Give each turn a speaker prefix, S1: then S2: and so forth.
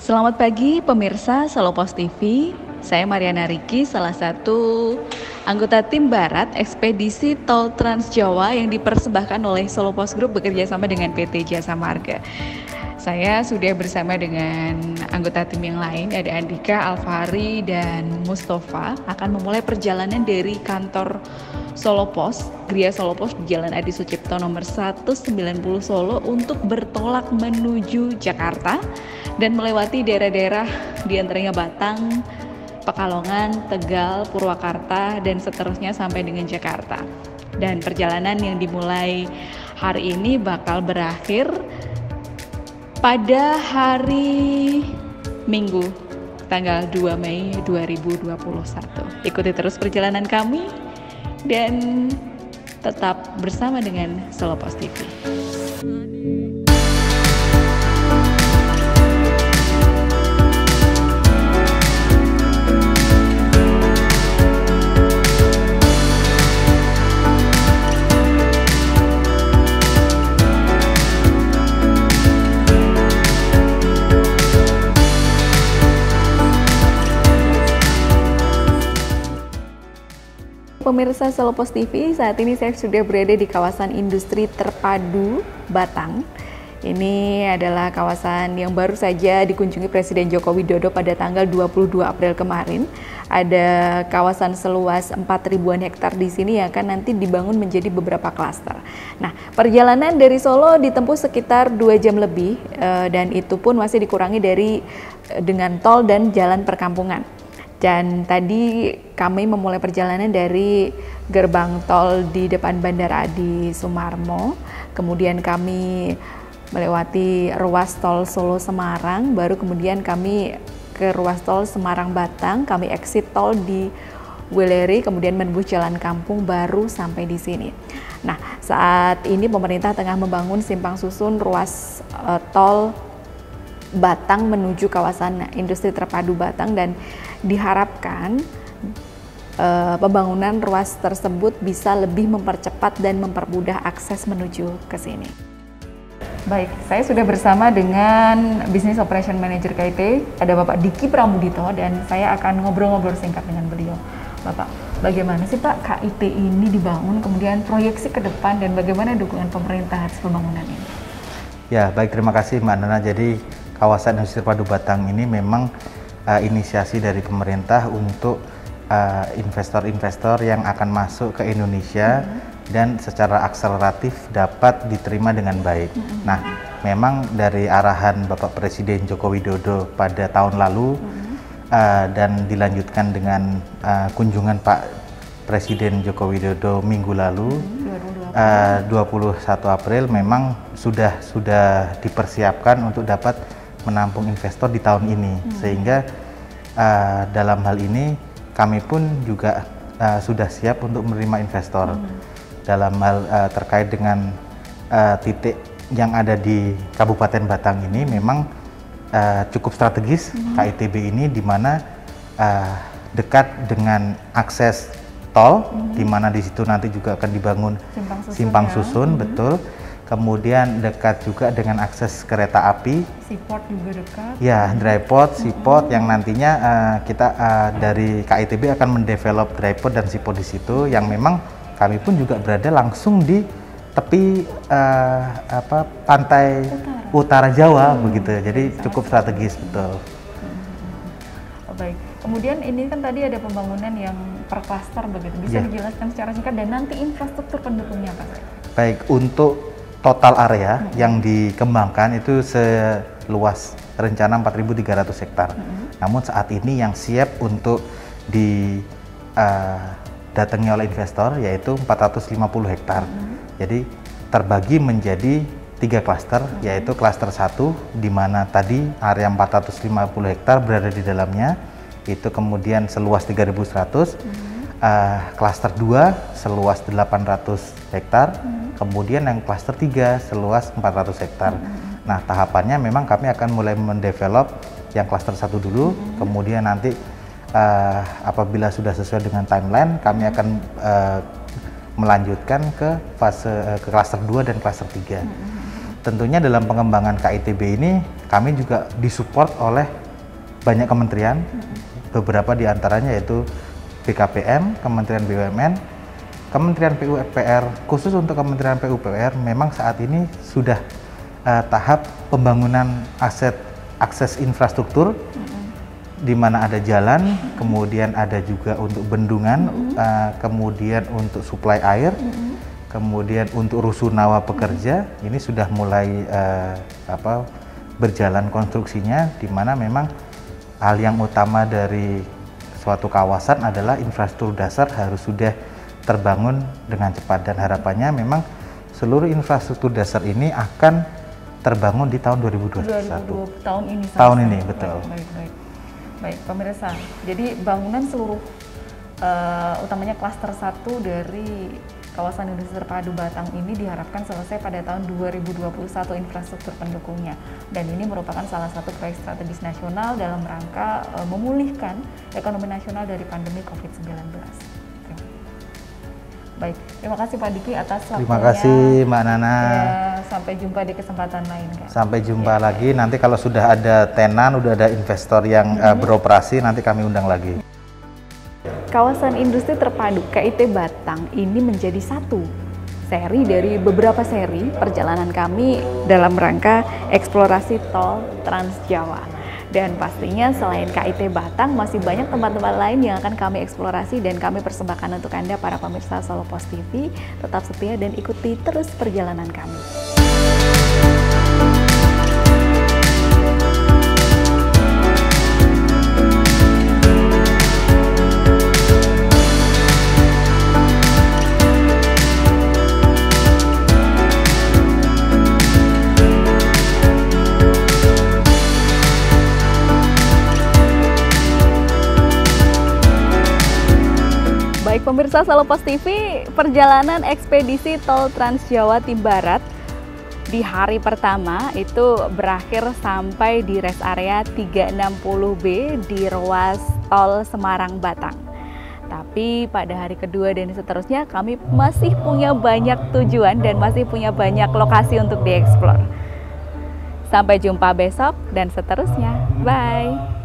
S1: Selamat pagi pemirsa Solo Pos TV. Saya Mariana Riki, salah satu anggota tim Barat Ekspedisi Tol Trans Jawa yang dipersembahkan oleh Solo Pos Group bekerja sama dengan PT Jasa Marga. Saya sudah bersama dengan anggota tim yang lain, ada Andika, Alfari, dan Mustafa akan memulai perjalanan dari kantor Solo Pos, Gria Solo Pos di Jalan Adi Sucipto nomor 190 Solo untuk bertolak menuju Jakarta dan melewati daerah-daerah diantaranya Batang, Pekalongan, Tegal, Purwakarta, dan seterusnya sampai dengan Jakarta. Dan perjalanan yang dimulai hari ini bakal berakhir pada hari Minggu, tanggal 2 Mei 2021. Ikuti terus perjalanan kami dan tetap bersama dengan Solo Pos TV. Pemirsa Solo Pos TV, saat ini saya sudah berada di kawasan industri terpadu Batang. Ini adalah kawasan yang baru saja dikunjungi Presiden Joko Widodo pada tanggal 22 April kemarin. Ada kawasan seluas 4.000-an hektar di sini yang akan nanti dibangun menjadi beberapa klaster. Nah, perjalanan dari Solo ditempuh sekitar 2 jam lebih dan itu pun masih dikurangi dengan tol dan jalan perkampungan. Dan tadi kami memulai perjalanan dari gerbang tol di depan Bandara Adi Sumarmo, kemudian kami melewati ruas tol Solo Semarang, baru kemudian kami ke ruas tol Semarang Batang, kami exit tol di Weleri, kemudian menembus jalan kampung baru sampai di sini. Nah, saat ini pemerintah tengah membangun simpang susun ruas tol Batang menuju kawasan industri terpadu Batang dan diharapkan pembangunan ruas tersebut bisa lebih mempercepat dan mempermudah akses menuju ke sini. Baik, saya sudah bersama dengan Business Operation Manager KIT, ada Bapak Diki Pramudito, dan saya akan ngobrol-ngobrol singkat dengan beliau. Bapak, bagaimana sih Pak KIT ini dibangun, kemudian proyeksi ke depan, dan bagaimana dukungan pemerintah atas pembangunan ini?
S2: Ya, baik, terima kasih Mbak Nana. Jadi kawasan industri terpadu Batang ini memang inisiasi dari pemerintah untuk investor-investor yang akan masuk ke Indonesia dan secara akseleratif dapat diterima dengan baik. Nah, memang dari arahan Bapak Presiden Joko Widodo pada tahun lalu dan dilanjutkan dengan kunjungan Pak Presiden Joko Widodo minggu lalu, 21 April, memang sudah dipersiapkan untuk dapat menampung investor di tahun ini, sehingga dalam hal ini kami pun juga sudah siap untuk menerima investor. Dalam hal terkait dengan titik yang ada di Kabupaten Batang ini memang cukup strategis. KITB ini di mana dekat dengan akses tol, di mana di situ nanti juga akan dibangun simpang susun, betul. Kemudian dekat juga dengan akses kereta api.
S1: Seaport juga dekat. Ya,
S2: dryport, seaport yang nantinya kita dari KITB akan mendevelop dryport dan seaport di situ, yang memang kami pun juga berada langsung di tepi pantai utara Jawa begitu. Jadi cukup strategis, betul.
S1: Baik. Kemudian ini kan tadi ada pembangunan yang per klaster begitu. Bisa dijelaskan secara singkat dan nanti infrastruktur pendukungnya apa saja?
S2: Baik, untuk total area yang dikembangkan itu seluas rencana 4.300 hektar. Namun saat ini yang siap untuk didatangi oleh investor yaitu 450 hektar. Jadi terbagi menjadi 3 klaster, yaitu klaster 1 di mana tadi area 450 hektar berada di dalamnya, itu kemudian seluas 3.100. Klaster 2 seluas 800 hektar, kemudian yang klaster 3 seluas 400 hektar. Nah, tahapannya memang kami akan mulai mendevelop yang klaster 1 dulu, kemudian nanti apabila sudah sesuai dengan timeline, kami akan melanjutkan ke fase ke klaster 2 dan klaster 3. Tentunya dalam pengembangan KITB ini kami juga disupport oleh banyak kementerian, beberapa diantaranya yaitu BKPM, Kementerian BUMN, Kementerian PUPR. Khusus untuk Kementerian PUPR memang saat ini sudah tahap pembangunan akses infrastruktur, di mana ada jalan, kemudian ada juga untuk bendungan, kemudian untuk suplai air, kemudian untuk rusunawa pekerja. Ini sudah mulai berjalan konstruksinya, di mana memang hal yang utama dari suatu kawasan adalah infrastruktur dasar harus sudah terbangun dengan cepat, dan harapannya memang seluruh infrastruktur dasar ini akan terbangun di tahun 2021.
S1: Tahun ini.
S2: Tahun ini, betul.
S1: Baik, pemirsa. Jadi bangunan seluruh utamanya klaster 1 dari kawasan industri terpadu Batang ini diharapkan selesai pada tahun 2021 infrastruktur pendukungnya. Dan ini merupakan salah satu proyek strategis nasional dalam rangka memulihkan ekonomi nasional dari pandemi COVID-19. Baik, terima kasih Pak Diki atas waktunya.
S2: Terima kasih Mbak Nana.
S1: Ya, sampai jumpa di kesempatan lain, Kak.
S2: Sampai jumpa lagi. Nanti kalau sudah ada tenan, udah ada investor yang beroperasi, nanti kami undang lagi.
S1: Kawasan industri terpadu KIT Batang ini menjadi satu seri dari beberapa seri perjalanan kami dalam rangka eksplorasi tol Trans Jawa. Dan pastinya selain KIT Batang, masih banyak tempat-tempat lain yang akan kami eksplorasi dan kami persembahkan untuk Anda para pemirsa Solo Pos TV. Tetap setia dan ikuti terus perjalanan kami. Baik pemirsa Solo Pos TV, perjalanan ekspedisi tol Trans Jawa Tim Barat di hari pertama itu berakhir sampai di rest area 360B di ruas tol Semarang Batang. Tapi pada hari kedua dan seterusnya kami masih punya banyak tujuan dan masih punya banyak lokasi untuk dieksplor. Sampai jumpa besok dan seterusnya. Bye!